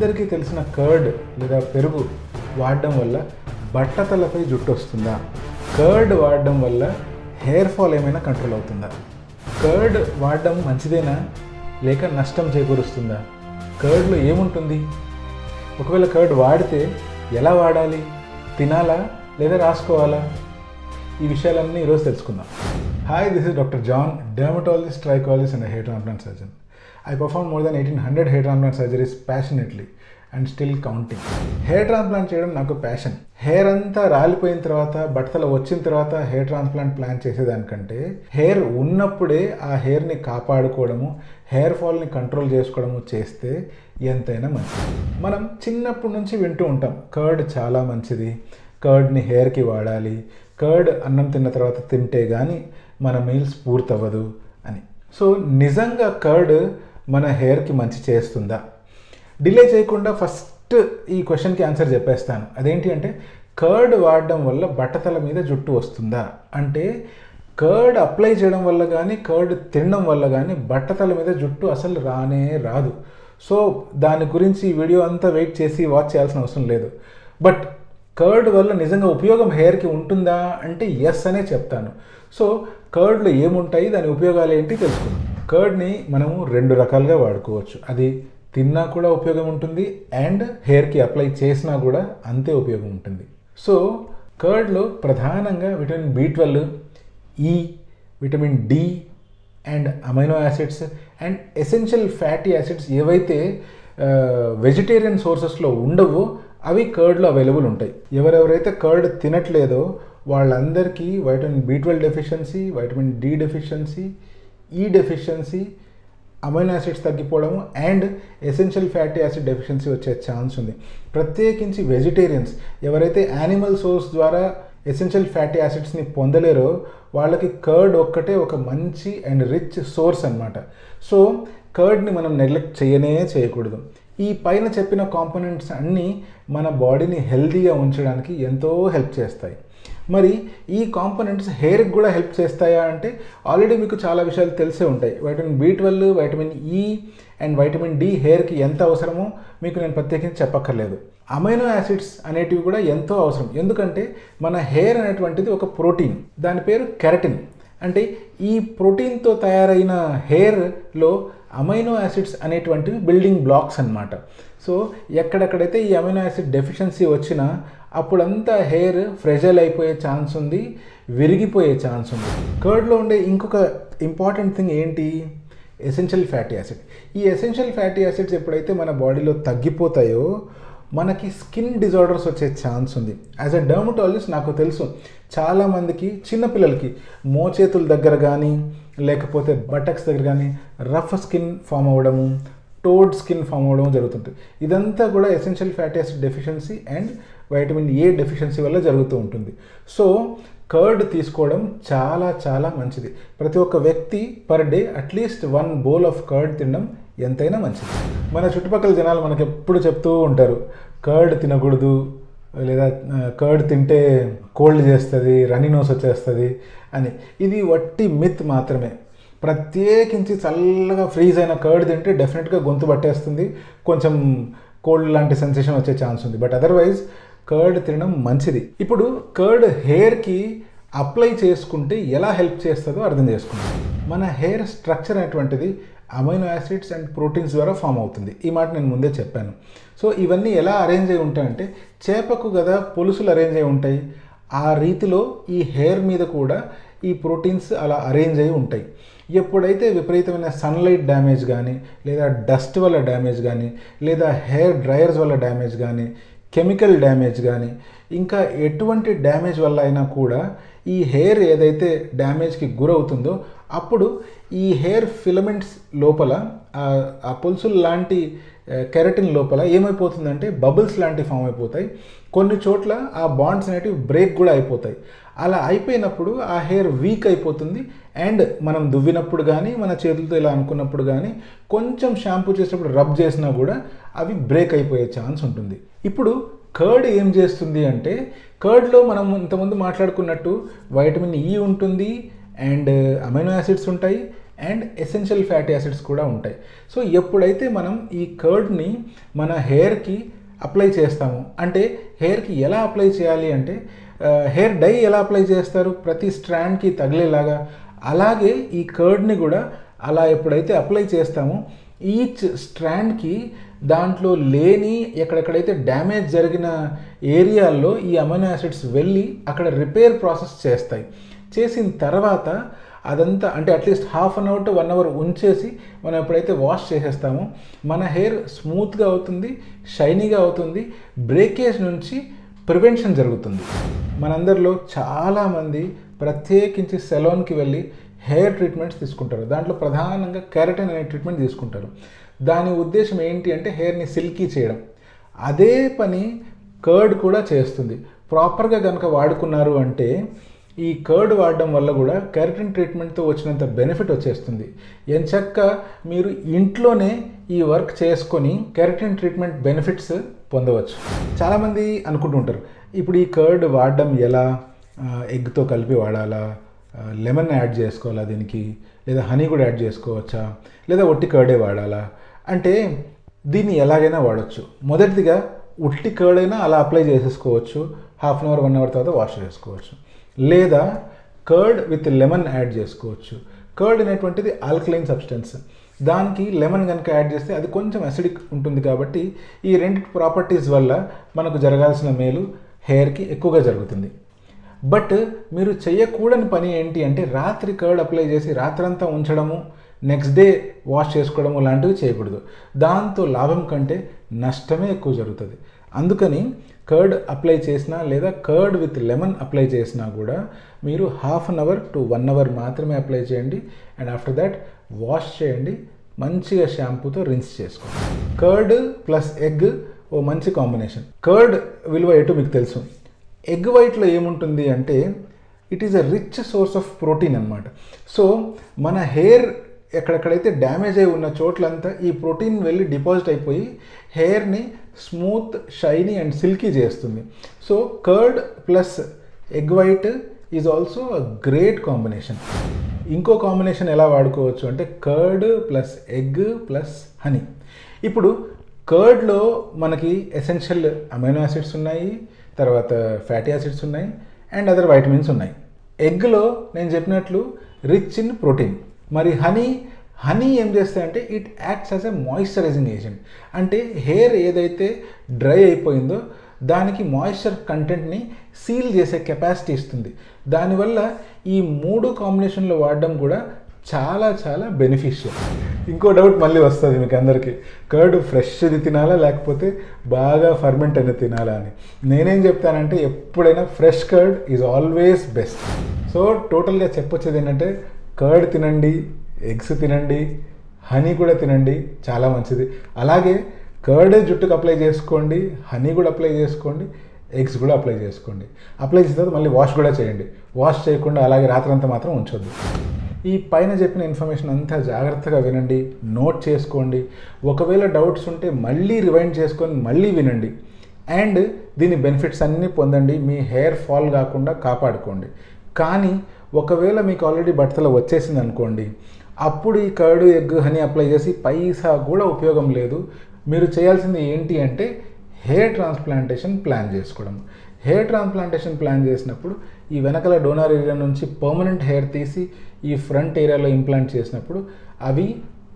అందరికీ తెలిసిన కర్డ్ లేదా పెరుగు వాడడం వల్ల బట్టతలపై జుట్టు వస్తుందా? కర్డ్ వాడడం వల్ల హెయిర్ ఫాల్ ఏమైనా కంట్రోల్ అవుతుందా? కర్డ్ వాడడం మంచిదేనా లేక నష్టం చేకూరుస్తుందా? కర్డ్లో ఏముంటుంది? ఒకవేళ కర్డ్ వాడితే ఎలా వాడాలి? తినాలా లేదా రాసుకోవాలా? ఈ విషయాలన్నీ ఈరోజు తెలుసుకుందాం. Hi, this is Dr. John, dermatologist, tricholyst and a hair transplant surgeon. I performed more than 1800 hair transplant surgeries passionately and still counting. Hair transplant చేయడం నాకు ప్యాషన్. హెయిర్ అంతా రాలిపోయిన తర్వాత, బట్టలు వచ్చిన తర్వాత హెయిర్ ట్రాన్స్ప్లాంట్ ప్లాన్ చేసేదానికంటే హెయిర్ ఉన్నప్పుడే ఆ హెయిర్ని కాపాడుకోవడము, హెయిర్ ఫాల్ని కంట్రోల్ చేసుకోవడము చేస్తే ఎంతైనా మంచిది. మనం చిన్నప్పటి నుంచి వింటూ ఉంటాం, కర్డ్ చాలా మంచిది, కర్డ్ని హెయిర్కి వాడాలి, కర్డ్ అన్నం తిన్న తర్వాత తింటే కానీ మన మీల్స్ పూర్తవ్వదు అని. సో నిజంగా కర్డ్ మన హెయిర్కి మంచి చేస్తుందా? డిలే చేయకుండా ఫస్ట్ ఈ క్వశ్చన్కి ఆన్సర్ చెప్పేస్తాను. అదేంటి అంటే, కర్డ్ వాడడం వల్ల బట్టతల మీద జుట్టు వస్తుందా అంటే, కర్డ్ అప్లై చేయడం వల్ల కానీ కర్డ్ తినడం వల్ల కానీ బట్టతల మీద జుట్టు అసలు రానే రాదు. సో దాని గురించి ఈ వీడియో అంతా వెయిట్ చేసి వాచ్ చేయాల్సిన అవసరం లేదు. బట్ కర్డ్ వల్ల నిజంగా ఉపయోగం హెయిర్కి ఉంటుందా అంటే ఎస్ అనే చెప్తాను. సో కర్డ్లో ఏముంటాయి, దాని ఉపయోగాలు ఏంటి తెలుసుకుందాం. కర్డ్ని మనము రెండు రకాలుగా వాడుకోవచ్చు. అది తిన్నా కూడా ఉపయోగం ఉంటుంది అండ్ హెయిర్కి అప్లై చేసినా కూడా అంతే ఉపయోగం ఉంటుంది. సో కర్డ్లో ప్రధానంగా vitamin B12, E, vitamin D and amino acids and essential fatty acids ఏవైతే వెజిటేరియన్ సోర్సెస్లో ఉండవో అవి కర్డ్లో అవైలబుల్ ఉంటాయి. ఎవరెవరైతే కర్డ్ తినట్లేదో వాళ్ళందరికీ vitamin B12 deficiency, vitamin D deficiency, ఈ డెఫిషియన్సీ, అమైనో యాసిడ్స్ తగ్గిపోవడము and essential fatty acid deficiency వచ్చే ఛాన్స్ ఉంది. ప్రత్యేకించి వెజిటేరియన్స్ ఎవరైతే యానిమల్ సోర్స్ ద్వారా ఎసెన్షియల్ ఫ్యాటీ యాసిడ్స్ని పొందలేరో వాళ్ళకి కర్డ్ ఒక్కటే ఒక మంచి అండ్ రిచ్ సోర్స్ అన్నమాట. సో కర్డ్ని మనం నెగ్లెక్ట్ చేయకూడదు. ఈ పైన చెప్పిన కాంపోనెంట్స్ అన్నీ మన బాడీని హెల్తీగా ఉంచడానికి ఎంతో హెల్ప్ చేస్తాయి. మరి ఈ కాంపోనెంట్స్ హెయిర్కి కూడా హెల్ప్ చేస్తాయా అంటే, ఆల్రెడీ మీకు చాలా విషయాలు తెలిసే ఉంటాయి. Vitamin B12, vitamin E and vitamin D హెయిర్కి ఎంత అవసరమో మీకు నేను ప్రత్యేకించి చెప్పక్కర్లేదు. అమైనో యాసిడ్స్ అనేటివి కూడా ఎంతో అవసరం. ఎందుకంటే మన హెయిర్ అనేటువంటిది ఒక ప్రోటీన్, దాని పేరు కెరటిన్. అంటే ఈ ప్రోటీన్తో తయారైన హెయిర్లో అమైనో యాసిడ్స్ అనేటువంటివి బిల్డింగ్ బ్లాక్స్ అన్నమాట. సో ఎక్కడెక్కడైతే ఈ అమైనో యాసిడ్ డెఫిషియన్సీ వచ్చినా అప్పుడంతా హెయిర్ ఫ్రెజైల్ అయిపోయే ఛాన్స్ ఉంది, విరిగిపోయే ఛాన్స్ ఉంది. కర్డ్లో ఉండే ఇంకొక ఇంపార్టెంట్ థింగ్ ఏంటి? Essential fatty acid. ఈ ఎసెన్షియల్ ఫ్యాటీ యాసిడ్స్ ఎప్పుడైతే మన బాడీలో తగ్గిపోతాయో మనకి స్కిన్ డిజార్డర్స్ వచ్చే ఛాన్స్ ఉంది. యాజ్ అ డర్మటాలజిస్ట్ నాకు తెలుసు, చాలామందికి చిన్నపిల్లలకి మోచేతుల దగ్గర కానీ లేకపోతే బటక్స్ దగ్గర కానీ రఫ్ స్కిన్ ఫామ్ అవ్వడము, టోడ్ స్కిన్ ఫామ్ అవ్వడం జరుగుతుంటుంది. ఇదంతా కూడా essential fatty acid deficiency and vitamin A deficiency వల్ల జరుగుతూ ఉంటుంది. సో కర్డ్ తీసుకోవడం చాలా చాలా మంచిది. ప్రతి ఒక్క వ్యక్తి per day at least 1 bowl of curd తినడం ఎంతైనా మంచిది. మన చుట్టుపక్కల జనాలు మనకు ఎప్పుడు చెప్తూ ఉంటారు, కర్డ్ తినకూడదు, లేదా కర్డ్ తింటే కోల్డ్ చేస్తుంది, రన్నీ నోస్ వచ్చేస్తుంది అని. ఇది వట్టి మిత్ మాత్రమే. ప్రత్యేకించి చల్లగా ఫ్రీజ్ అయిన కర్డ్ తింటే డెఫినెట్గా గొంతు పట్టేస్తుంది, కొంచెం కోల్డ్ లాంటి సెన్సేషన్ వచ్చే ఛాన్స్ ఉంది. బట్ అదర్వైజ్ కర్డ్ తినడం మంచిది. ఇప్పుడు కర్డ్ హెయిర్కి అప్లై చేసుకుంటే ఎలా హెల్ప్ చేస్తుందో అర్థం చేసుకుందాం. మన హెయిర్ స్ట్రక్చర్ అనేటువంటిది అమైనో యాసిడ్స్ అండ్ ప్రోటీన్స్ ద్వారా ఫామ్ అవుతుంది. ఈ మాట నేను ముందే చెప్పాను. సో ఇవన్నీ ఎలా అరేంజ్ అయి ఉంటాయంటే, చేపకు కదా పులుసులు అరేంజ్ అయి ఉంటాయి, ఆ రీతిలో ఈ హెయిర్ మీద కూడా ఈ ప్రోటీన్స్ అలా అరేంజ్ అయి ఉంటాయి. ఎప్పుడైతే విపరీతమైన సన్లైట్ డ్యామేజ్ కానీ, లేదా డస్ట్ వల్ల డ్యామేజ్ కానీ, లేదా హెయిర్ డ్రయర్స్ వల్ల డ్యామేజ్ కానీ, కెమికల్ డ్యామేజ్ కానీ, ఇంకా ఎటువంటి డ్యామేజ్ వల్ల అయినా కూడా ఈ హెయిర్ ఏదైతే డ్యామేజ్కి గురవుతుందో అప్పుడు ఈ హెయిర్ ఫిలమెంట్స్ లోపల ఆ పులుసులు లాంటి కెరటిన్ లోపల ఏమైపోతుందంటే బబుల్స్ లాంటివి ఫామ్ అయిపోతాయి. కొన్ని చోట్ల ఆ బాండ్స్ అనేటివి బ్రేక్ కూడా అయిపోతాయి. అలా అయిపోయినప్పుడు ఆ హెయిర్ వీక్ అయిపోతుంది అండ్ మనం దువ్వినప్పుడు కానీ, మన చేతులతో ఇలా అనుకున్నప్పుడు కానీ, కొంచెం షాంపూ చేసినప్పుడు రబ్ చేసినా కూడా అవి బ్రేక్ అయిపోయే ఛాన్స్ ఉంటుంది. ఇప్పుడు కర్డ్ ఏం చేస్తుంది అంటే, కర్డ్లో మనం ఇంతకుముందు మాట్లాడుకున్నట్టు వైటమిన్ E ఉంటుంది అండ్ అమైనో యాసిడ్స్ ఉంటాయి అండ్ ఎసెన్షియల్ ఫ్యాటీ యాసిడ్స్ కూడా ఉంటాయి. సో ఎప్పుడైతే మనం ఈ కర్డ్ని మన హెయిర్కి అప్లై చేస్తాము, అంటే హెయిర్కి ఎలా అప్లై చేయాలి అంటే హెయిర్ డై ఎలా అప్లై చేస్తారు ప్రతి స్ట్రాండ్కి తగిలేలాగా, అలాగే ఈ కర్డ్ని కూడా అలా ఎప్పుడైతే అప్లై చేస్తామో ఈచ్ స్ట్రాండ్కి దాంట్లో లేని ఎక్కడెక్కడైతే డ్యామేజ్ జరిగిన ఏరియాల్లో ఈ అమైనో యాసిడ్స్ వెళ్ళి అక్కడ రిపేర్ ప్రాసెస్ చేస్తాయి. చేసిన తర్వాత అదంతా అంటే at least half an hour to 1 hour ఉంచేసి మనం ఎప్పుడైతే వాష్ చేసేస్తామో మన హెయిర్ స్మూత్గా అవుతుంది, షైనీగా అవుతుంది, బ్రేకేజ్ నుంచి ప్రివెన్షన్ జరుగుతుంది. మనందరిలో చాలామంది ప్రత్యేకించి సెలూన్కి వెళ్ళి హెయిర్ ట్రీట్మెంట్స్ తీసుకుంటారు. దాంట్లో ప్రధానంగా కెరటిన్ అనే ట్రీట్మెంట్ తీసుకుంటారు. దాని ఉద్దేశం ఏంటి అంటే హెయిర్ని సిల్కీ చేయడం. అదే పని కర్డ్ కూడా చేస్తుంది. ప్రాపర్గా కనుక వాడుకున్నారు అంటే ఈ కర్డ్ వాడడం వల్ల కూడా కెరటిన్ ట్రీట్మెంట్తో వచ్చినంత బెనిఫిట్ వచ్చేస్తుంది. ఎంచక్కా మీరు ఇంట్లోనే ఈ వర్క్ చేసుకొని కెరటిన్ ట్రీట్మెంట్ బెనిఫిట్స్ పొందవచ్చు. చాలామంది అనుకుంటుంటారు ఇప్పుడు ఈ కర్డ్ వాడడం ఎలా, ఎగ్తో కలిపి వాడాలా, లెమన్ యాడ్ చేసుకోవాలా దీనికి, లేదా హనీ కూడా యాడ్ చేసుకోవచ్చా, లేదా ఒట్టి కర్డే వాడాలా అంటే దీన్ని ఎలాగైనా వాడచ్చు. మొదటిదిగా ఉట్టి కర్డ్ అయినా అలా అప్లై చేసేసుకోవచ్చు, హాఫ్ అన్ అవర్ 1 అవర్ తర్వాత వాష్ చేసుకోవచ్చు. లేదా కర్డ్ విత్ లెమన్ యాడ్ చేసుకోవచ్చు. కర్డ్ అనేటువంటిది ఆల్కలైన్ సబ్స్టెన్స్, దానికి లెమన్ కనుక యాడ్ చేస్తే అది కొంచెం అసిడిక్ ఉంటుంది. కాబట్టి ఈ రెండు ప్రాపర్టీస్ వల్ల మనకు జరగాల్సిన మేలు హెయిర్కి ఎక్కువగా జరుగుతుంది. బట్ మీరు చేయకూడని పని ఏంటి అంటే రాత్రి కర్డ్ అప్లై చేసి రాత్రంతా ఉంచడము, నెక్స్ట్ డే వాష్ చేసుకోవడము లాంటివి చేయకూడదు. దాంతో లాభం కంటే నష్టమే ఎక్కువ జరుగుతుంది. అందుకని కర్డ్ అప్లై చేసినా లేదా కర్డ్ విత్ లెమన్ అప్లై చేసినా కూడా మీరు half an hour to 1 hour మాత్రమే అప్లై చేయండి. అండ్ ఆఫ్టర్ దాట్ వాష్ చేయండి, మంచిగా షాంపూతో రిన్స్ చేసుకోండి. కర్డ్ ప్లస్ ఎగ్ ఓ మంచి కాంబినేషన్. కర్డ్ విలువ ఏంటో మీకు తెలుసు. ఎగ్ వైట్లో ఏముంటుంది అంటే it is a rich source of protein అన్నమాట. సో మన హెయిర్ ఎక్కడెక్కడైతే డ్యామేజ్ అయి ఉన్న చోట్లంతా ఈ ప్రోటీన్ వెళ్ళి డిపాజిట్ అయిపోయి హెయిర్ని స్మూత్, షైనీ అండ్ సిల్కీ చేస్తుంది. So curd plus egg white is also a great combination. ఇంకో కాంబినేషన్ ఎలా వాడుకోవచ్చు అంటే curd plus egg plus honey. ఇప్పుడు కర్డ్లో మనకి ఎసెన్షియల్ అమైనో యాసిడ్స్ ఉన్నాయి, తర్వాత ఫ్యాటీ యాసిడ్స్ ఉన్నాయి అండ్ అదర్ వైటమిన్స్ ఉన్నాయి. ఎగ్లో నేను చెప్పినట్లు రిచ్ ఇన్ ప్రోటీన్. మరి హనీ ఏం చేస్తాయంటే it acts as a moisturising agent. అంటే హెయిర్ ఏదైతే డ్రై అయిపోయిందో దానికి మాయిశ్చర్ కంటెంట్ని సీల్ చేసే కెపాసిటీ ఇస్తుంది. దానివల్ల ఈ 3 కాంబినేషన్లో వాడడం కూడా చాలా చాలా బెనిఫిషియల్. ఇంకో డౌట్ మళ్ళీ వస్తుంది మీకు అందరికీ, కర్డ్ ఫ్రెష్ది తినాలా లేకపోతే బాగా ఫర్మెంట్ అయినా తినాలా అని. నేనేం చెప్తానంటే ఎప్పుడైనా fresh curd is always best. So టోటల్గా చెప్పొచ్చేది ఏంటంటే కర్డ్ తినండి, ఎగ్స్ తినండి, హనీ కూడా తినండి, చాలా మంచిది. అలాగే కర్డ్ జుట్టుకు అప్లై చేసుకోండి, హనీ కూడా అప్లై చేసుకోండి, ఎగ్స్ కూడా అప్లై చేసుకోండి. అప్లై చేసిన తర్వాత మళ్ళీ వాష్ కూడా చేయండి. వాష్ చేయకుండా అలాగే రాత్రంతా మాత్రం ఉంచొద్దు. ఈ పైన చెప్పిన ఇన్ఫర్మేషన్ అంతా జాగ్రత్తగా వినండి, నోట్ చేసుకోండి. ఒకవేళ డౌట్స్ ఉంటే మళ్ళీ రివైండ్ చేసుకొని మళ్ళీ వినండి. అండ్ దీని బెనిఫిట్స్ అన్నీ పొందండి. మీ హెయిర్ ఫాల్ కాకుండా కాపాడుకోండి. కానీ ఒకవేళ మీకు ఆల్రెడీ బట్టతల వచ్చేసింది అనుకోండి, అప్పుడు ఈ కర్డ్, ఎగ్, హనీ అప్లై చేసి పైసా కూడా ఉపయోగం లేదు. మీరు చేయాల్సింది ఏంటి అంటే హెయిర్ ట్రాన్స్ప్లాంటేషన్ ప్లాన్ చేసుకోవడం. హెయిర్ ట్రాన్స్ప్లాంటేషన్ ప్లాన్ చేసినప్పుడు ఈ వెనకల డోనర్ ఏరియా నుంచి పర్మనెంట్ హెయిర్ తీసి ఈ ఫ్రంట్ ఏరియాలో ఇంప్లాంట్ చేసినప్పుడు అవి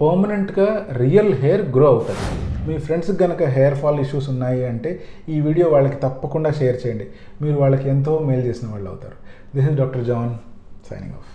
పర్మనెంట్గా రియల్ హెయిర్ గ్రో అవుతాయి. మీ ఫ్రెండ్స్కి కనుక హెయిర్ ఫాల్ ఇష్యూస్ ఉన్నాయి అంటే ఈ వీడియో వాళ్ళకి తప్పకుండా షేర్ చేయండి. మీరు వాళ్ళకి ఎంతో మేలు చేసిన వాళ్ళు అవుతారు. This is doctor John signing off.